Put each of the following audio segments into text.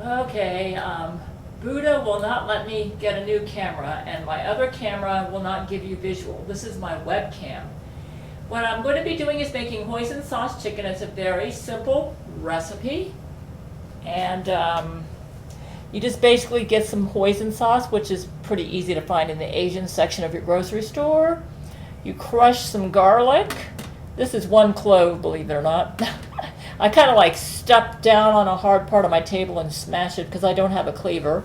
Okay, Buddha will not let me get a new camera, and my other camera will not give you visual. This is my webcam. What I'm going to be doing is making hoisin sauce chicken. It's a very simple recipe, and you just basically get some hoisin sauce, which is pretty easy to find in the Asian section of your grocery store. You crush some garlic. This is 1 clove, believe it or not. I kind of like step down on a hard part of my table and smash it because I don't have a cleaver.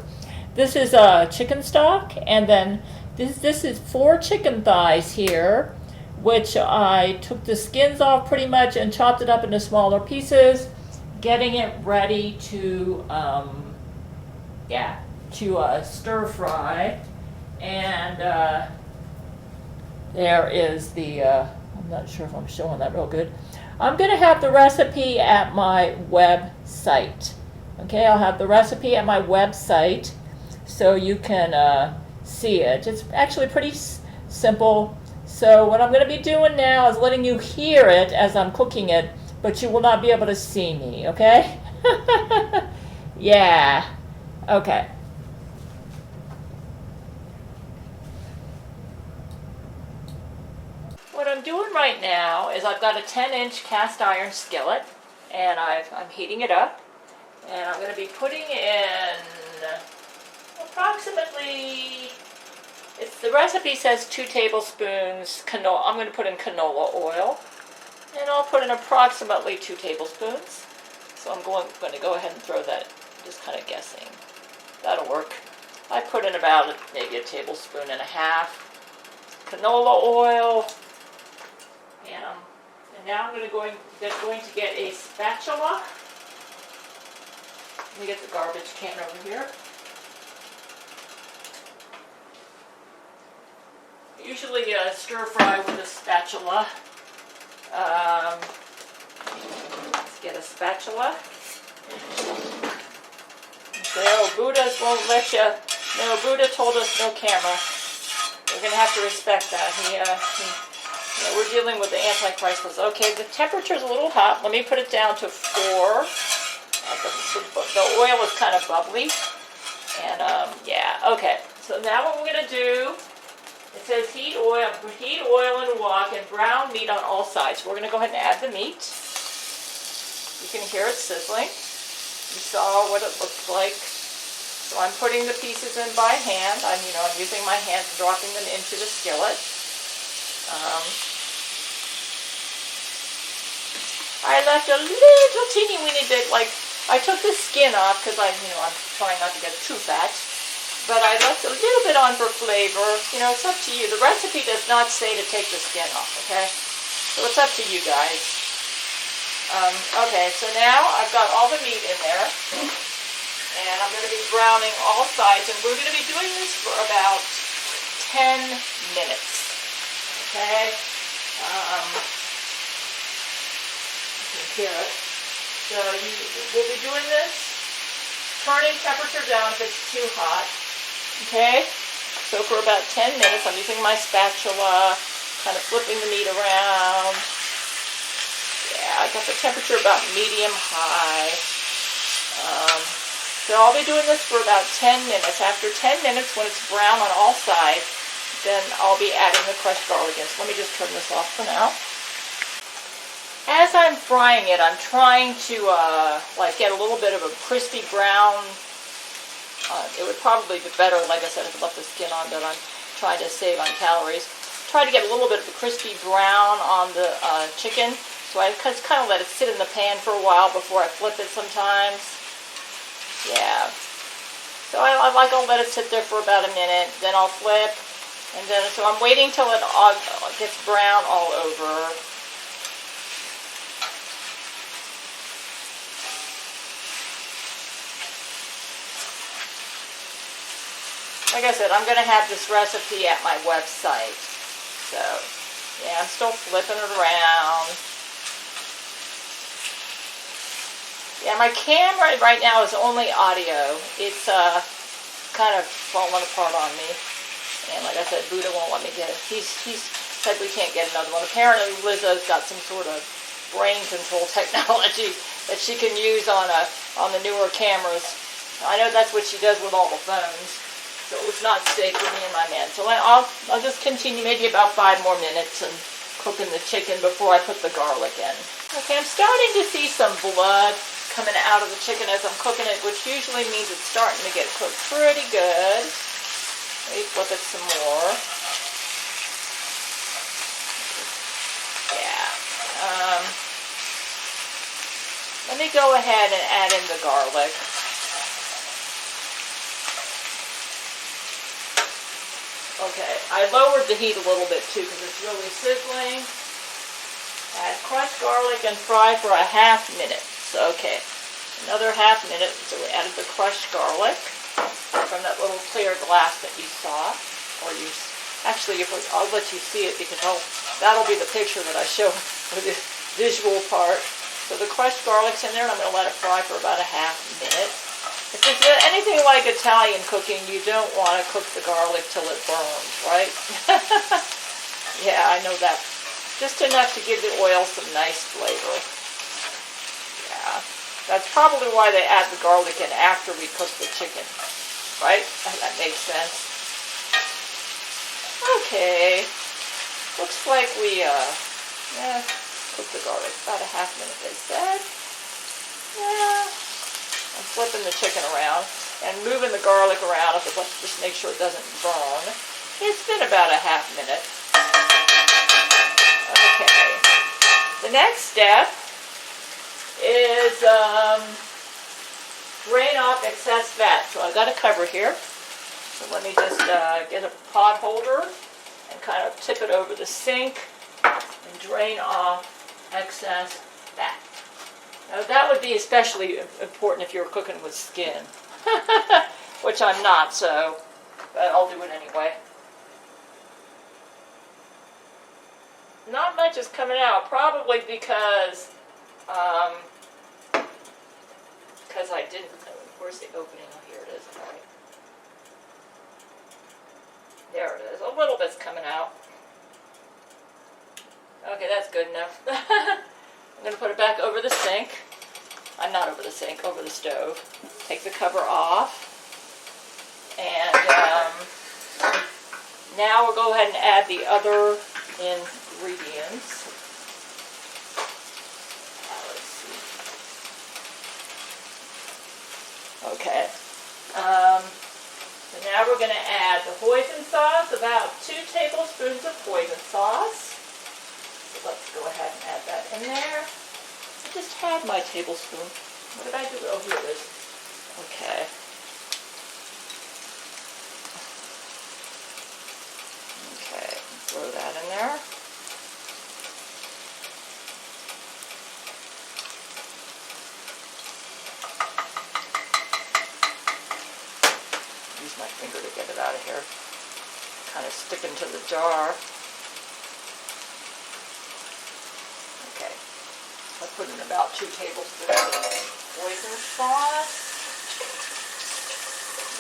This is chicken stock, and then this is 4 chicken thighs here, which I took the skins off pretty much and chopped it up into smaller pieces, getting it ready to stir fry. And there is the I'm not sure if I'm showing that real good. I'm going to have the recipe at my website. Okay, I'll have the recipe at my website so you can see it. It's actually pretty simple. So what I'm going to be doing now is letting you hear it as I'm cooking it, but you will not be able to see me, okay? Yeah, okay. What I'm doing right now is I've got a 10-inch cast iron skillet, and I'm heating it up, and I'm going to be putting in approximately, the recipe says 2 tablespoons canola. I'm going to put in canola oil, and I'll put in approximately 2 tablespoons. So I'm going to go ahead and throw that, just kind of guessing. That'll work. I put in about maybe a tablespoon and a half canola oil. And now I'm going to get a spatula. Let me get the garbage can over here. Usually stir fry with a spatula. Let's get a spatula. No, Buddha won't let you. No, Buddha told us no camera. We're going to have to respect that. We're dealing with the Antichrist list. Okay, the temperature's a little hot. Let me put it down to 4. The oil is kind of bubbly. And, okay. So now what we're going to do, it says heat oil and wok and brown meat on all sides. So we're going to go ahead and add the meat. You can hear it sizzling. You saw what it looks like. So I'm putting the pieces in by hand. I'm using my hands, dropping them into the skillet. I left a little teeny weeny bit, I took the skin off because I'm trying not to get too fat, but I left a little bit on for flavor. It's up to you. The recipe does not say to take the skin off, okay? So it's up to you guys. Okay, so now I've got all the meat in there, and I'm going to be browning all sides, and we're going to be doing this for about 10 minutes, okay? You can hear it. So we'll be doing this, turning temperature down if it's too hot, okay? So for about 10 minutes, I'm using my spatula, kind of flipping the meat around. Yeah, I got the temperature about medium-high. So I'll be doing this for about 10 minutes. After 10 minutes, when it's brown on all sides, then I'll be adding the crushed garlic in. So let me just turn this off for now. As I'm frying it, I'm trying to get a little bit of a crispy brown. It would probably be better, like I said, if I left the skin on, but I'm trying to save on calories. Try to get a little bit of a crispy brown on the chicken. So I just kind of let it sit in the pan for a while before I flip it sometimes. Yeah. So I'll let it sit there for about a minute, then I'll flip. And then, so I'm waiting till it gets brown all over. Like I said, I'm going to have this recipe at my website. So, yeah, I'm still flipping it around. Yeah, my camera right now is only audio. It's kind of falling apart on me. And like I said, Buddha won't let me get it. He's said we can't get another one. Apparently Lizzo's got some sort of brain control technology that she can use on the newer cameras. I know that's what she does with all the phones, so it's not safe for me and my man. So I'll just continue maybe about 5 more minutes and cooking the chicken before I put the garlic in. Okay, I'm starting to see some blood coming out of the chicken as I'm cooking it, which usually means it's starting to get cooked pretty good. Let me flip it some more. Yeah. Let me go ahead and add in the garlic. Okay, I lowered the heat a little bit too because it's really sizzling. Add crushed garlic and fry for a half minute. So, okay, another half minute. So we added the crushed garlic from that little clear glass that you saw. Or you, actually, I'll let you see it because that'll be the picture that I show for the visual part. So the crushed garlic's in there, and I'm going to let it fry for about a half minute. If it's anything like Italian cooking, you don't want to cook the garlic till it burns, right? Yeah, I know that. Just enough to give the oil some nice flavor. Yeah, that's probably why they add the garlic in after we cook the chicken, right? That makes sense. Okay, looks like we cooked the garlic about a half minute, they said. Yeah. I'm flipping the chicken around and moving the garlic around just make sure it doesn't burn. It's been about a half minute. Okay. The next step is drain off excess fat. So I've got a cover here. So let me just get a pot holder and kind of tip it over the sink and drain off excess fat. Now that would be especially important if you're cooking with skin, which I'm not, but I'll do it anyway. Not much is coming out, probably because I didn't, where's the opening? Oh, here it is, all right. There it is, a little bit's coming out. Okay, that's good enough. I'm going to put it back over the sink. I'm not over the sink, over the stove. Take the cover off. And now we'll go ahead and add the other ingredients. Let's see. Okay. So now we're going to add the hoisin sauce, about 2 tablespoons of hoisin sauce. Let's go ahead and add that in there. I just had my tablespoon. What did I do? Oh, here it is. Okay. Okay, throw that in there. Use my finger to get it out of here. Kind of sticking to the jar. I put in about 2 tablespoons of hoisin sauce.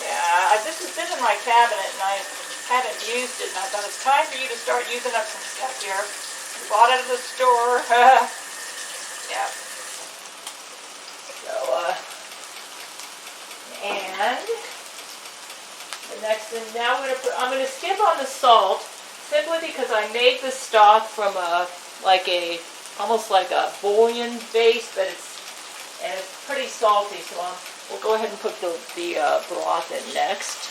Yeah, this has been in my cabinet and I haven't used it. And I thought it's time for you to start using up some stuff here. We bought it at the store. Yeah. So, and the next thing, now I'm going to skip on the salt simply because I made the stock from almost like a bouillon base, but it's pretty salty, so we'll go ahead and put the broth in next.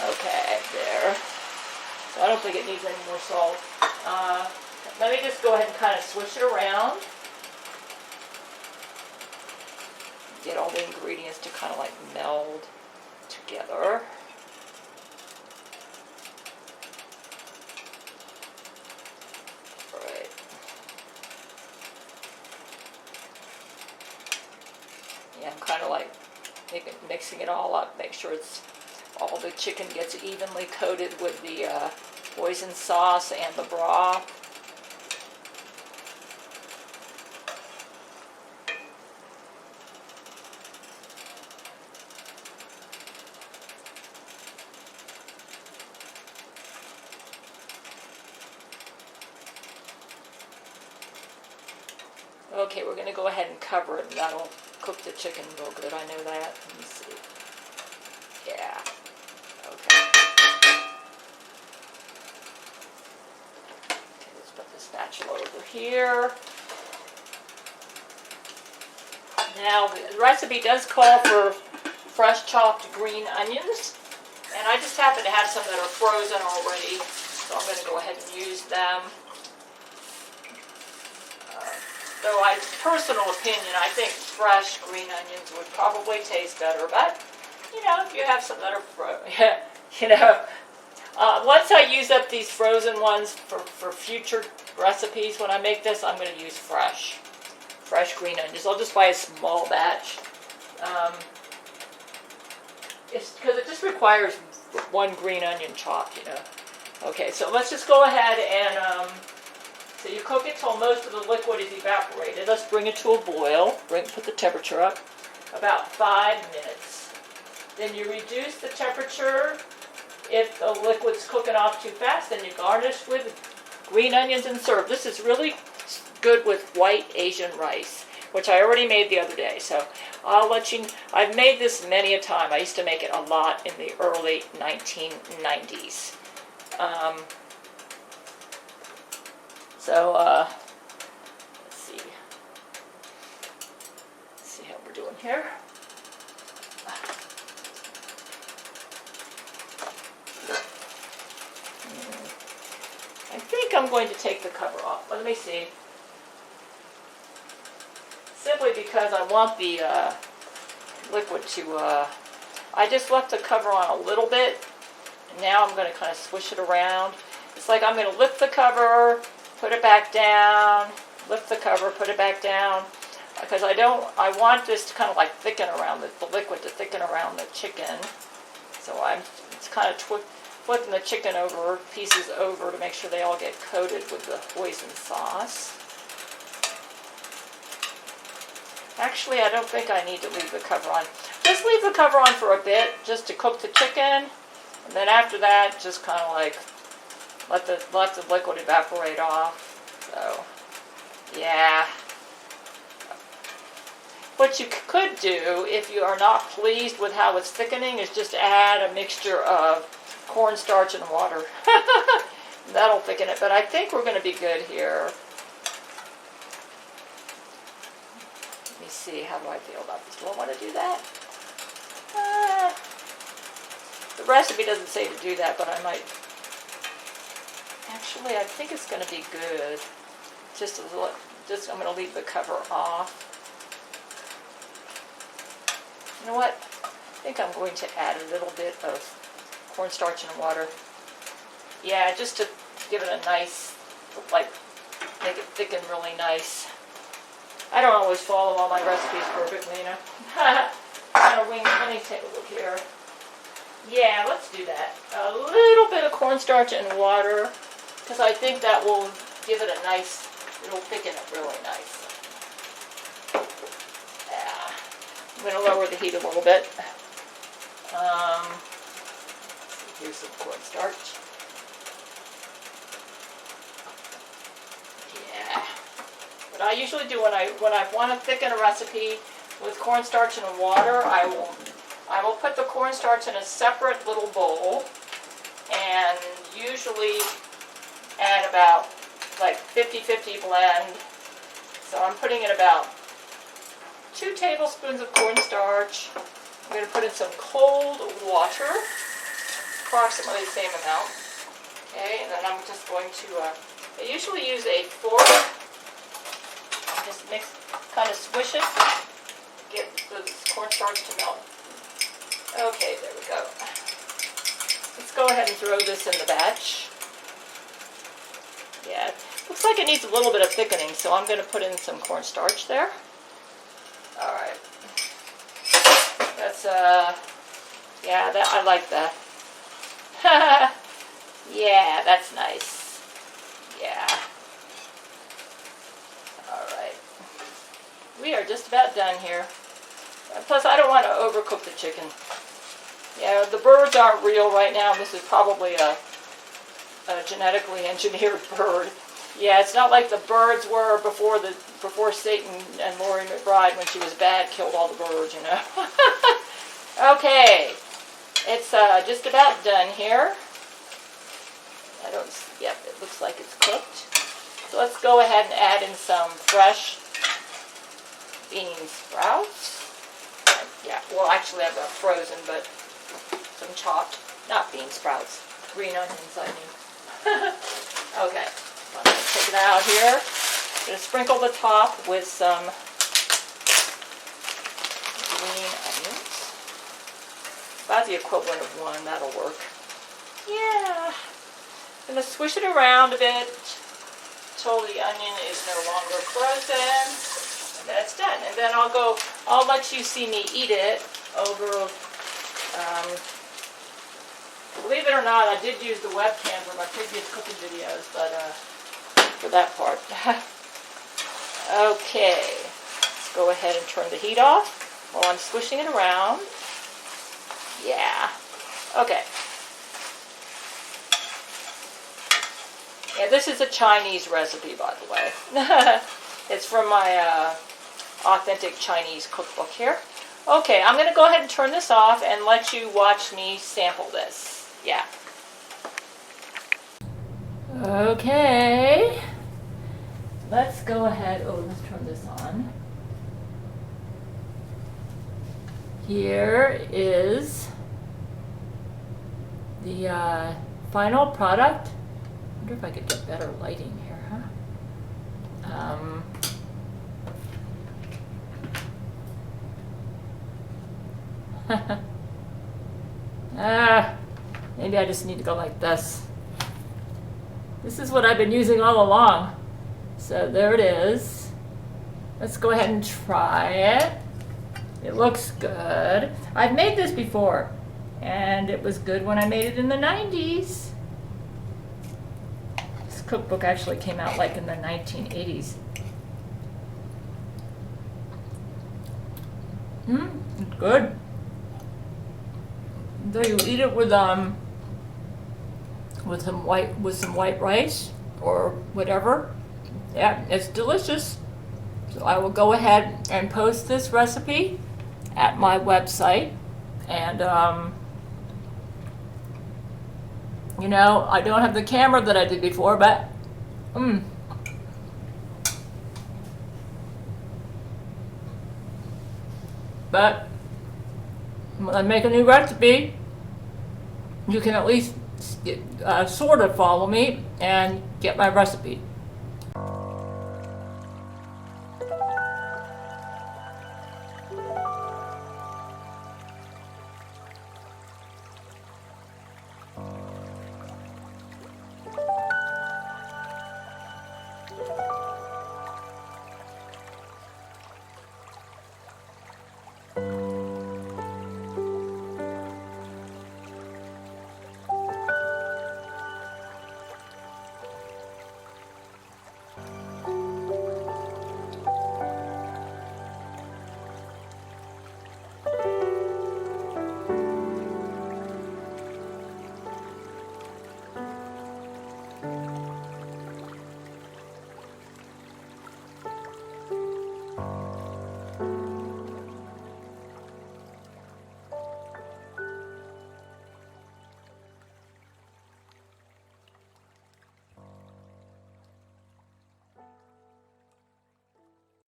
Okay, there. So I don't think it needs any more salt. Let me just go ahead and kind of switch it around. Get all the ingredients to kind of like meld together. Yeah, I'm kind of like mixing it all up, make sure all the chicken gets evenly coated with the hoisin sauce and the broth. Okay, we're going to go ahead and cover it, and that'll cook the chicken real good. I know that. Let me see. here. Now, the recipe does call for fresh chopped green onions, and I just happen to have some that are frozen already, so I'm going to go ahead and use them. Though my personal opinion, I think fresh green onions would probably taste better, but, you know, if you have some that are frozen, you know. Once I use up these frozen ones for future recipes, when I make this, I'm going to use fresh green onions. I'll just buy a small batch. It's because it just requires one green onion chopped, you know. Okay, so let's just go ahead and, so you cook it till most of the liquid is evaporated. Let's bring it to a boil. Put the temperature up about 5 minutes. Then you reduce the temperature. If the liquid's cooking off too fast, then you garnish with green onions and serve. This is really good with white Asian rice, which I already made the other day. So I'll let you, I've made this many a time. I used to make it a lot in the early 1990s. Let's see. Let's see how we're doing here. I think I'm going to take the cover off. Let me see. Simply because I want the liquid to, I just left the cover on a little bit. And now I'm going to kind of swish it around. It's like I'm going to lift the cover, put it back down, lift the cover, put it back down. Because I want this to kind of like thicken around, the liquid to thicken around the chicken. So it's kind of flipping the chicken over, pieces over, to make sure they all get coated with the hoisin sauce. Actually, I don't think I need to leave the cover on. Just leave the cover on for a bit, just to cook the chicken. And then after that, just kind of like let the liquid evaporate off. So, yeah. What you could do, if you are not pleased with how it's thickening, is just add a mixture of cornstarch and water. That'll thicken it, but I think we're going to be good here. Let me see, how do I feel about this? Do I want to do that? The recipe doesn't say to do that, but I might. Actually, I think it's going to be good. I'm going to leave the cover off. You know what? I think I'm going to add a little bit of cornstarch and water. Yeah, just to give it a nice, like, make it thicken really nice. I don't always follow all my recipes perfectly, you know. Let me take a look here. Yeah, let's do that. A little bit of cornstarch and water, because I think that will give it a nice, it'll thicken it really nice. Yeah. I'm going to lower the heat a little bit. Here's some cornstarch. Yeah. What I usually do when I want to thicken a recipe with cornstarch and water, I will put the cornstarch in a separate little bowl and usually add about like 50-50 blend. So I'm putting in about 2 tablespoons of cornstarch. I'm going to put in some cold water, approximately the same amount. Okay, and then I'm just going to, I usually use a fork and just kind of swish it, get the cornstarch to melt. Okay, there we go. Let's go ahead and throw this in the batch. Yeah, looks like it needs a little bit of thickening, so I'm going to put in some cornstarch there. All right. That's, yeah, I like that. Yeah, that's nice. Yeah. All right. We are just about done here. Plus, I don't want to overcook the chicken. Yeah, the birds aren't real right now. This is probably a genetically engineered bird. Yeah, it's not like the birds were before Satan and Laurie McBride, when she was bad, killed all the birds, you know. Okay, it's just about done here. Yep, it looks like it's cooked. So let's go ahead and add in some fresh bean sprouts. Yeah, well actually I've got frozen, but some chopped, not bean sprouts, green onions I mean. Okay, so I'm going to take it out here. I'm going to sprinkle the top with some green onions. About the equivalent of one, that'll work. Yeah. I'm going to swish it around a bit until the onion is no longer frozen. And then it's done. And then I'll let you see me eat it over, believe it or not, I did use the webcam for my previous cooking videos, but for that part. Okay, let's go ahead and turn the heat off while I'm swishing it around. Yeah, okay. Yeah, this is a Chinese recipe, by the way. It's from my authentic Chinese cookbook here. Okay, I'm going to go ahead and turn this off and let you watch me sample this. Yeah. Okay. Let's go ahead. Oh, let's turn this on. Here is the final product. I wonder if I could get better lighting here, huh? Maybe I just need to go like this. This is what I've been using all along. So there it is. Let's go ahead and try it. It looks good. I've made this before, and it was good when I made it in the 90s. This cookbook actually came out like in the 1980s. It's good. So you eat it with some white rice or whatever. Yeah, it's delicious. So I will go ahead and post this recipe at my website, and you know, I don't have the camera that I did before, but when I make a new recipe, you can at least sort of follow me and get my recipe.